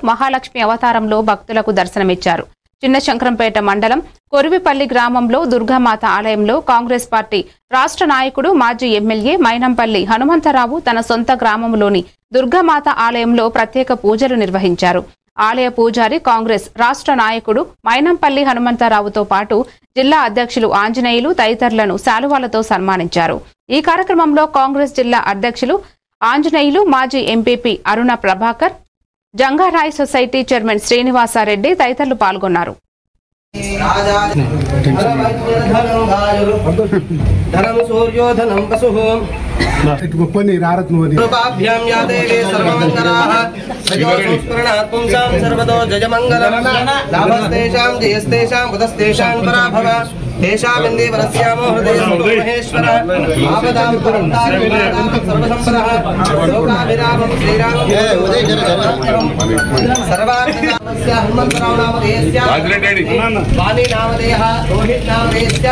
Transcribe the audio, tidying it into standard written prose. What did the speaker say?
మహాలక్ష్మి అవతారంలో భక్తులకు దర్శనమిచ్చారు. చిన్న శంకరంపేట మండలం కొరివిపల్లి గ్రామంలో దుర్గామాత ఆలయంలో కాంగ్రెస్ పార్టీ రాష్ట్ర నాయకుడు మాజీ ఎమ్మెల్యే మైనంపల్లి హనుమంతరావు తన సొంత గ్రామంలోని దుర్గామాత ఆలయంలో ప్రత్యేక పూజలు నిర్వహించారు. ఆలయ పూజారి కాంగ్రెస్ రాష్ట్ర నాయకుడు మైనంపల్లి హనుమంతరావుతో పాటు జిల్లా అధ్యక్షులు ఆంజనేయులు తదితరులను శాలువాలతో సన్మానించారు. ఈ కార్యక్రమంలో కాంగ్రెస్ జిల్లా అధ్యక్షులు ఆంజనేయులు, మాజీ ఎంపీపీ అరుణ ప్రభాకర్, జంగారాయ్ సొసైటీ చైర్మన్ శ్రీనివాసారెడ్డి తదితరులు పాల్గొన్నారు. वाणी नामधेयः रोहित नामधेयस्य